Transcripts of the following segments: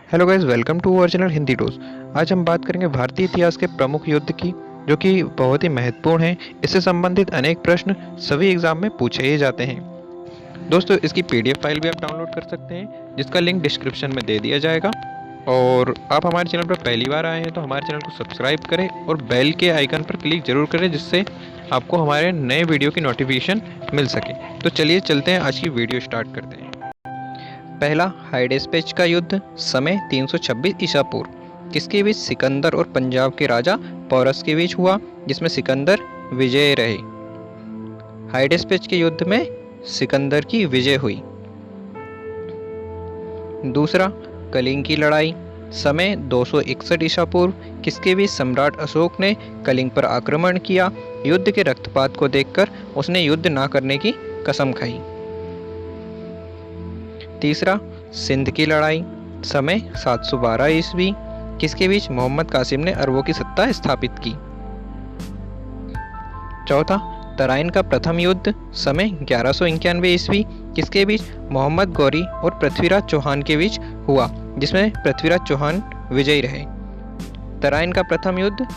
Hello guys, welcome to original Hindi dose. आज हम बात करेंगे भारतीय इतिहास के प्रमुख युद्ध की, जो कि बहुत ही महत्वपूर्ण है। इससे संबंधित अनेक प्रश्न सभी एग्जाम में पूछे ही जाते हैं। दोस्तों, इसकी पीडीएफ फाइल भी आप डाउनलोड कर सकते हैं, जिसका लिंक डिस्क्रिप्शन में दे दिया जाएगा। और आप हमारे चैनल पर पहली बार आए हैं तो हमारे चैनल को सब्सक्राइब करें और बेल के आइकन पर क्लिक जरूर करें, जिससे आपको हमारे नए वीडियो की नोटिफिकेशन मिल सके। तो चलिए चलते हैं, आज की वीडियो स्टार्ट करते हैं। पहला, हाइडेस्पेच का युद्ध, समय 326 ईसा पूर्व, किसके बीच? सिकंदर और पंजाब के राजा पोरस के बीच हुआ, जिसमें सिकंदर विजय रहे। हाइडेस्पेच के युद्ध में सिकंदर की विजय हुई। दूसरा, कलिंग की लड़ाई, समय 261 ईसा पूर्व, किसके बीच? सम्राट अशोक ने कलिंग पर आक्रमण किया। युद्ध के रक्तपात को देखकर उसने युद्ध न करने की कसम खाई। तीसरा, सिंध की लड़ाई, समय 712 ईस्वी, किसके बीच? मोहम्मद कासिम ने अरबों की सत्ता स्थापित की। चौथा, तराइन का प्रथम युद्ध, समय 1191 ईस्वी, किसके बीच? मोहम्मद गौरी और पृथ्वीराज चौहान के बीच हुआ, जिसमें पृथ्वीराज चौहान विजयी रहे। तराइन का प्रथम युद्ध,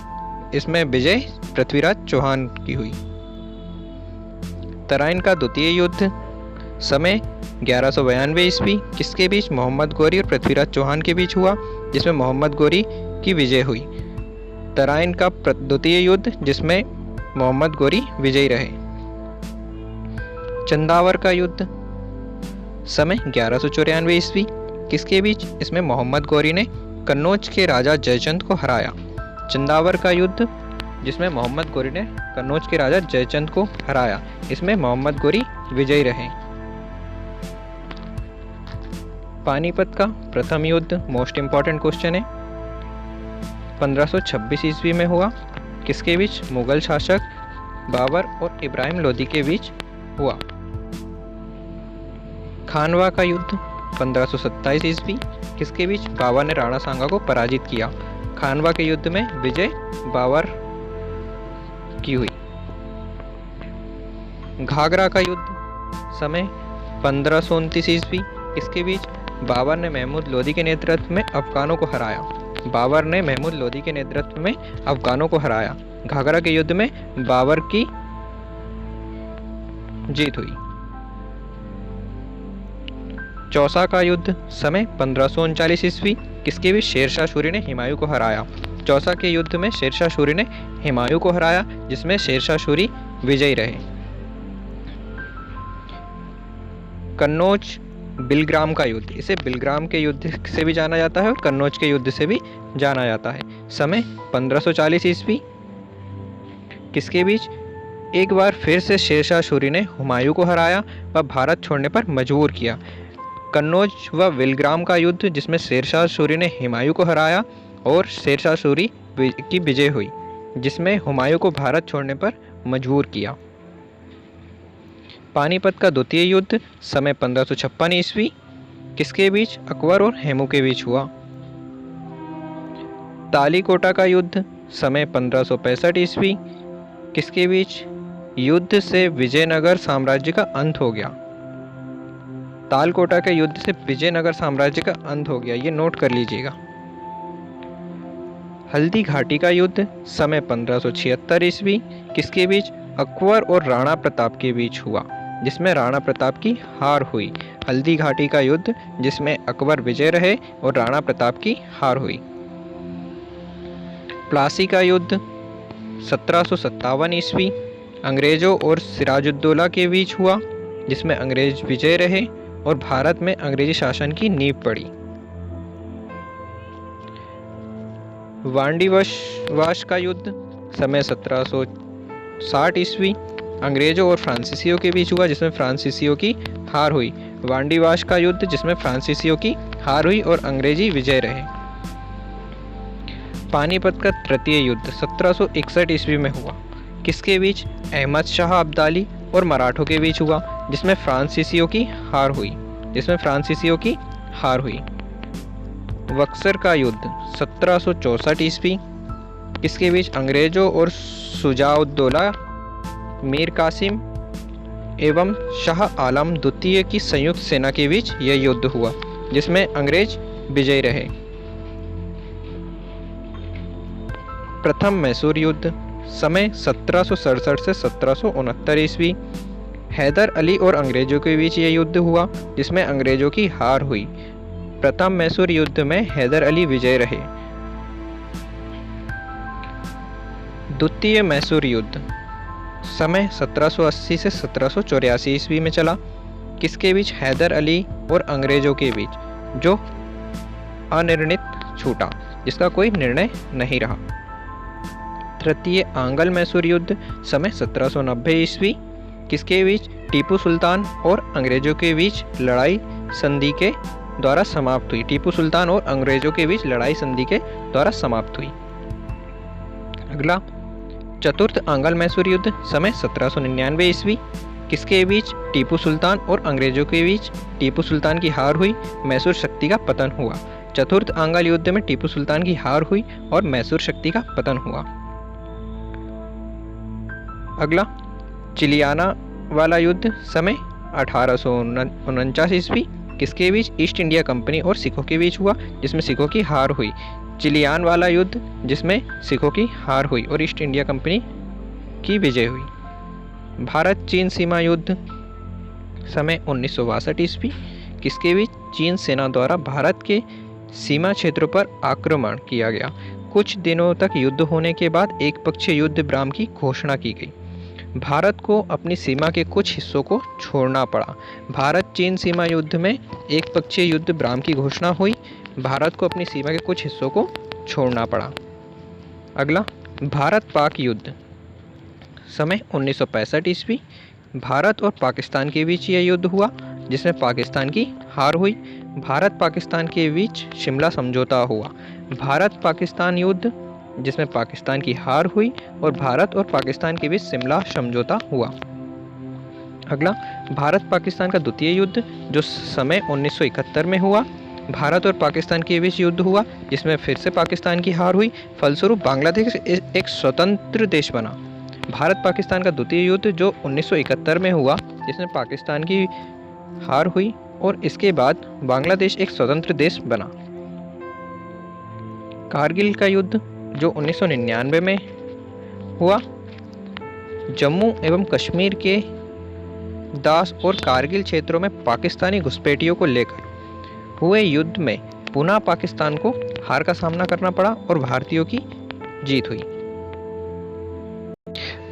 इसमें विजय पृथ्वीराज चौहान की हुई। तराइन का द्वितीय युद्ध, समय 1192 ईस्वी, किसके बीच? मोहम्मद गौरी और पृथ्वीराज चौहान के बीच हुआ, जिसमें मोहम्मद गौरी की विजय हुई। तराइन का द्वितीय युद्ध, जिसमें मोहम्मद गौरी विजयी रहे। चंदावर का युद्ध, समय 1194 ईस्वी, किसके बीच? इसमें मोहम्मद गौरी ने कन्नौज के राजा जयचंद को हराया। चंदावर का युद्ध, जिसमें मोहम्मद गौरी ने कन्नौज के राजा जयचंद को हराया, इसमें मोहम्मद गौरी विजयी रहे। पानीपत का प्रथम युद्ध, मोस्ट इंपॉर्टेंट क्वेश्चन है, 1526 ईस्वी में हुआ, किसके बीच? मुगल शासक बाबर और इब्राहिम लोदी के बीच हुआ। खानवा का युद्ध, 1527 ईस्वी, किसके बीच? बाबर ने राणा सांगा को पराजित किया। खानवा के युद्ध में विजय बाबर की हुई। घाघरा का युद्ध, समय 1529 ईस्वी, किसके बीच? बाबर ने महमूद लोदी के नेतृत्व में अफगानों को हराया। बाबर ने महमूद लोदी के नेतृत्व में अफगानों को हराया। घाघरा के युद्ध में बाबर की जीत हुई। चौसा का युद्ध, समय 1539 ईस्वी, किसके बीच? शेरशाह सूरी ने हुमायूं को हराया। चौसा के युद्ध में शेरशाह सूरी ने हुमायूं को हराया, जिसमें शेरशाह सूरी विजयी रहे। कन्नौज बिलग्राम का युद्ध, इसे बिलग्राम के युद्ध से भी जाना जाता है और कन्नौज के युद्ध से भी जाना जाता है। समय 1540 ईस्वी, किसके बीच? एक बार फिर से शेरशाह सूरी ने हुमायूं को हराया व भारत छोड़ने पर मजबूर किया। कन्नौज व बिलग्राम का युद्ध, जिसमें शेरशाह सूरी ने हुमायूं को हराया और शेरशाह सूरी की विजय हुई, जिसमें हुमायूं को भारत छोड़ने पर मजबूर किया। पानीपत का द्वितीय युद्ध, समय 1556 ईस्वी, किसके बीच? अकबर और हेमू के बीच हुआ। तालीकोटा का युद्ध, समय 1565 ईस्वी, किसके बीच? युद्ध से विजयनगर साम्राज्य का अंत हो गया। तालकोटा के युद्ध से विजयनगर साम्राज्य का अंत हो गया, ये नोट कर लीजिएगा। हल्दी घाटी का युद्ध, समय 1576 ईस्वी, किसके बीच? अकबर और राणा प्रताप के बीच हुआ, जिसमें राणा प्रताप की हार हुई। हल्दी घाटी का युद्ध, जिसमें अकबर विजय रहे और राणा प्रताप की हार हुई। प्लासी का युद्ध, 1757 ईस्वी, अंग्रेजों और सिराजुद्दौला के बीच हुआ, जिसमें अंग्रेज विजय रहे और भारत में अंग्रेजी शासन की नींव पड़ी। वांडीवाश का युद्ध, समय 1760 ईस्वी, अंग्रेजों और फ्रांसीसियों के बीच हुआ, जिसमें फ्रांसीसियों की हार हुई। वांडीवाश का युद्ध, जिसमें फ्रांसीसियों की हार हुई और अंग्रेजी विजय रहे। पानीपत का तृतीय युद्ध 1761 ईस्वी में हुआ, किसके बीच? अहमद शाह अब्दाली और मराठों के बीच हुआ, जिसमें फ्रांसीसियों की हार हुई। बक्सर का युद्ध 1764 ईस्वी, किसके बीच? अंग्रेजों और शुजाउद्दौला, मीर कासिम एवं शाह आलम द्वितीय की संयुक्त सेना के बीच यह युद्ध हुआ, जिसमें अंग्रेज विजयी रहे। प्रथम मैसूर युद्ध, समय 1767 से 1769 ईस्वी। हैदर अली और अंग्रेजों के बीच ये युद्ध हुआ जिसमें अंग्रेजों की हार हुई। प्रथम मैसूर युद्ध में हैदर अली विजय रहे। द्वितीय मैसूर युद्ध, समय 1780 से 1784 ईस्वी में चला। किसके बीच? हैदर अली और अंग्रेजों के बीच, जो अनिर्णित छूटा, जिसका कोई निर्णय नहीं रहा। तृतीय आंग्ल मैसूर युद्ध, समय 1790 ईस्वी। किसके बीच? टीपू सुल्तान और अंग्रेजों के बीच लड़ाई संधि के द्वारा समाप्त हुई। टीपू सुल्तान और अंग्रेजों के बीच लड़ाई संधि के द्वारा समाप्त हुई। अगला, चतुर्थ आंग्ल मैसूर युद्ध, समय 1799 ईस्वी। किसके बीच? टीपू सुल्तान और अंग्रेजों के बीच। टीपू सुल्तान की हार हुई, मैसूर शक्ति का पतन हुआ। चतुर्थ आंग्ल युद्ध में टीपू सुल्तान की हार हुई और मैसूर शक्ति का पतन हुआ। अगला, चिलियाना वाला युद्ध, समय 1849 ईस्वी। किसके बीच? ईस्ट इंडिया कंपनी और सिखों के बीच हुआ, जिसमें सिखों की हार हुई। चिलियान वाला युद्ध, जिसमें सिखों की हार हुई और ईस्ट इंडिया कंपनी की विजय हुई। भारत चीन सीमा युद्ध, समय 1962 ईस्वी। किसके बीच? चीन सेना द्वारा भारत के सीमा क्षेत्रों पर आक्रमण किया गया। कुछ दिनों तक युद्ध होने के बाद एक पक्षीय युद्ध विराम की घोषणा की गई। भारत को अपनी सीमा के कुछ हिस्सों को छोड़ना पड़ा। भारत चीन सीमा युद्ध में एक पक्षीय युद्ध विराम की घोषणा हुई। भारत को अपनी सीमा के कुछ हिस्सों को छोड़ना पड़ा। अगला, भारत पाक युद्ध, समय 1965 ईस्वी। भारत और पाकिस्तान के बीच यह युद्ध हुआ जिसमें पाकिस्तान की हार हुई। भारत पाकिस्तान के बीच शिमला समझौता हुआ। भारत पाकिस्तान युद्ध, जिसमें पाकिस्तान की हार हुई और भारत और पाकिस्तान के बीच शिमला समझौता हुआ। अगला, भारत पाकिस्तान का द्वितीय युद्ध, जो समय 1971 में हुआ। भारत और पाकिस्तान के बीच युद्ध हुआ जिसमें फिर से पाकिस्तान की हार हुई, फलस्वरूप बांग्लादेश एक स्वतंत्र देश बना। भारत पाकिस्तान का द्वितीय युद्ध जो 1971 में हुआ, जिसमें पाकिस्तान की हार हुई और इसके बाद बांग्लादेश एक स्वतंत्र देश बना। कारगिल का युद्ध, जो 1999 में हुआ। जम्मू एवं कश्मीर के दास और कारगिल क्षेत्रों में पाकिस्तानी घुसपैठियों को लेकर हुए युद्ध में पुनः पाकिस्तान को हार का सामना करना पड़ा और भारतीयों की जीत हुई।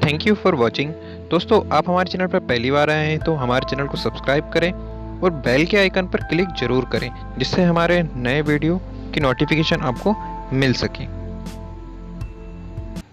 Thank you for watching. दोस्तों, आप हमारे चैनल पर पहली बार आए हैं तो हमारे चैनल को सब्सक्राइब करें और बेल के आइकन पर क्लिक जरूर करें, जिससे हमारे नए वीडियो की नोटिफिकेशन आपको मिल सके।